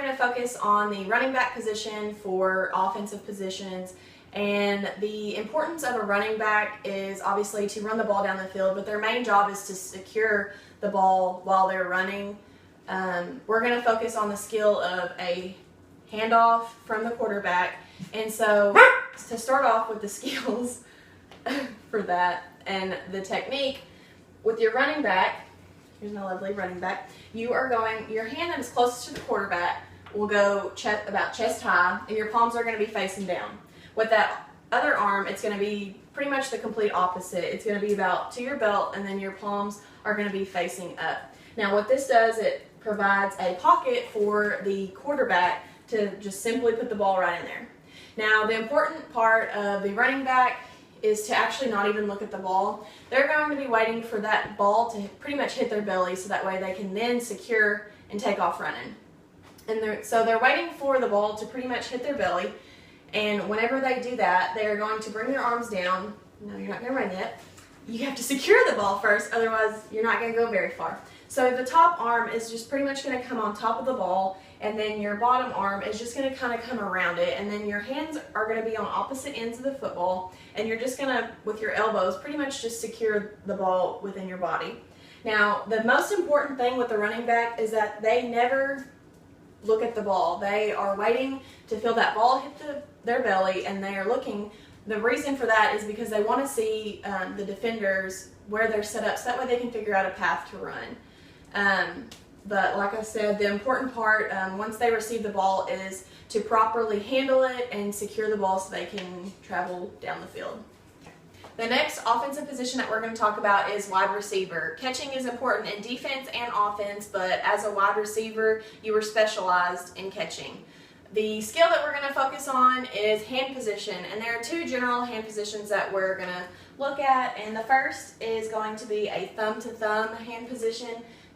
going to focus on the running back position for offensive positions. And the importance of a running back is obviously to run the ball down the field, but their main job is to secure the ball while they're running. We're going to focus on the skill of a handoff from the quarterback. And so to start off with the skills for that and the technique, with your running back, here's my lovely running back, your hand that is closest to the quarterback will go about chest high, and your palms are going to be facing down. With that other arm, it's going to be pretty much the complete opposite. It's going to be about to your belt, and then your palms are going to be facing up. Now what this does, it provides a pocket for the quarterback to just simply put the ball right in there. Now the important part of the running back is to actually not even look at the ball. They're going to be waiting for that ball to pretty much hit their belly, so that way they can then secure and take off running. And so they're waiting for the ball to pretty much hit their belly. And whenever they do that, they're going to bring their arms down. No, you're not going to run yet. You have to secure the ball first, otherwise you're not going to go very far. So the top arm is just pretty much going to come on top of the ball, and then your bottom arm is just going to kind of come around it, and then your hands are going to be on opposite ends of the football, and you're just going to, with your elbows, pretty much just secure the ball within your body. Now, the most important thing with the running back is that they never look at the ball. They are waiting to feel that ball hit their belly, and they are looking. The reason for that is because they want to see the defenders where they're set up, so that way they can figure out a path to run. But like I said, the important part, once they receive the ball, is to properly handle it and secure the ball so they can travel down the field. The next offensive position that we're going to talk about is wide receiver. Catching is important in defense and offense, but as a wide receiver, you are specialized in catching. The skill that we're going to focus on is hand position, and there are two general hand positions that we're going to look at, and the first is going to be a thumb-to-thumb hand position.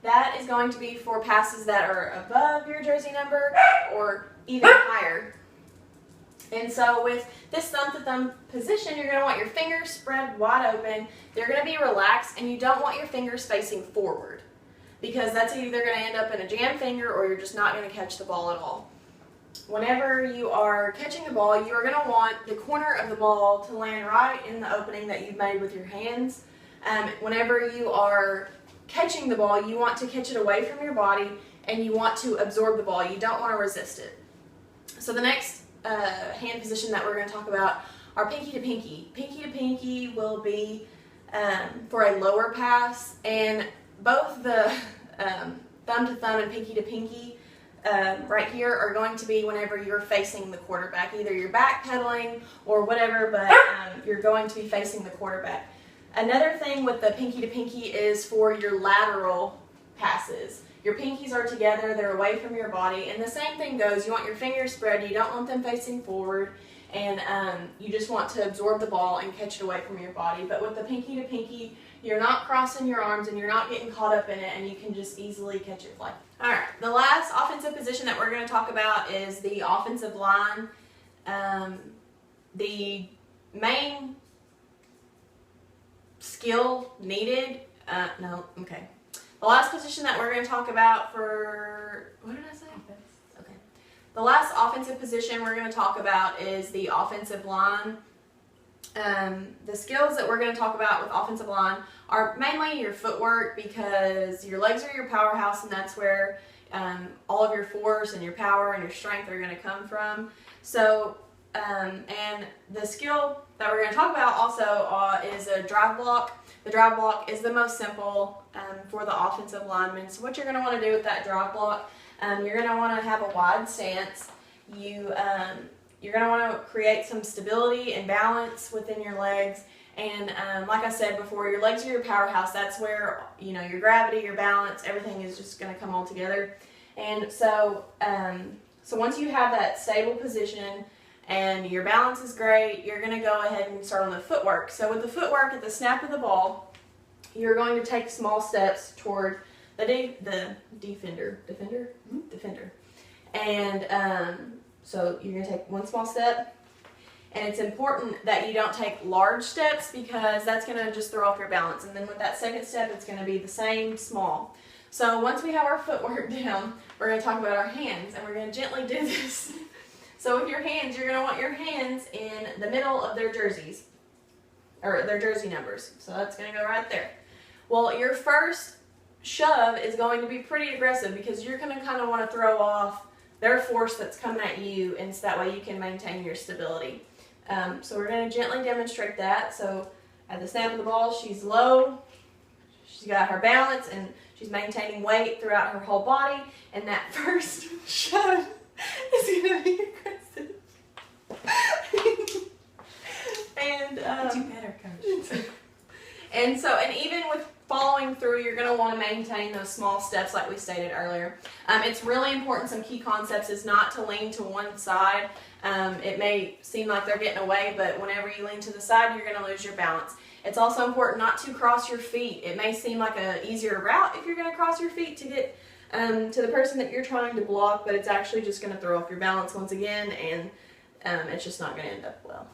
That is going to be for passes that are above your jersey number or even higher. And so with this thumb-to-thumb position, you're going to want your fingers spread wide open. They're going to be relaxed, and you don't want your fingers facing forward, because that's either going to end up in a jam finger or you're just not going to catch the ball at all. Whenever you are catching the ball, you are going to want the corner of the ball to land right in the opening that you've made with your hands. Whenever you are catching the ball, you want to catch it away from your body, and you want to absorb the ball. You don't want to resist it. So the next hand position that we're going to talk about are pinky to pinky. Pinky to pinky will be for a lower pass, and both the thumb to thumb and pinky to pinky right here are going to be whenever you're facing the quarterback. Either you're backpedaling or whatever, but you're going to be facing the quarterback. Another thing with the pinky to pinky is for your lateral passes. Your pinkies are together, they're away from your body, and the same thing goes. You want your fingers spread, you don't want them facing forward, and you just want to absorb the ball and catch it away from your body. But with the pinky to pinky, you're not crossing your arms and you're not getting caught up in it, and you can just easily catch it fly. Alright, the last offensive position that we're going to talk about is the offensive line. The main skill needed, the last position that we're going to talk about what did I say? Okay. The last offensive position we're going to talk about is the offensive line. The skills that we're going to talk about with offensive line are mainly your footwork, because your legs are your powerhouse, and that's where all of your force and your power and your strength are going to come from. So, and the skill that we're going to talk about also is a drive block. The drive block is the most simple for the offensive lineman. So what you're going to want to do with that drive block, you're going to want to have a wide stance. You're going to want to create some stability and balance within your legs. And like I said before, your legs are your powerhouse. That's where, your gravity, your balance, everything is just going to come all together. And so, once you have that stable position and your balance is great, you're going to go ahead and start on the footwork. So with the footwork, at the snap of the ball, you're going to take small steps toward the defender. And so you're going to take one small step. And it's important that you don't take large steps, because that's going to just throw off your balance. And then with that second step, it's going to be the same small. So once we have our footwork down, we're going to talk about our hands, and we're going to gently do this. So with your hands, you're going to want your hands in the middle of their jerseys, or their jersey numbers. So that's going to go right there. Well, your first shove is going to be pretty aggressive because you're going to kind of want to throw off their force that's coming at you, and so that way you can maintain your stability. So we're going to gently demonstrate that. So at the snap of the ball, she's low, she's got her balance, and she's maintaining weight throughout her whole body. And that first shove is going to be aggressive. And do better, Coach. And even with following through, you're going to want to maintain those small steps like we stated earlier. It's really important. Some key concepts is not to lean to one side. It may seem like they're getting away, but whenever you lean to the side, you're going to lose your balance. It's also important not to cross your feet. It may seem like an easier route if you're going to cross your feet to get to the person that you're trying to block, but it's actually just going to throw off your balance once again, and it's just not going to end up well.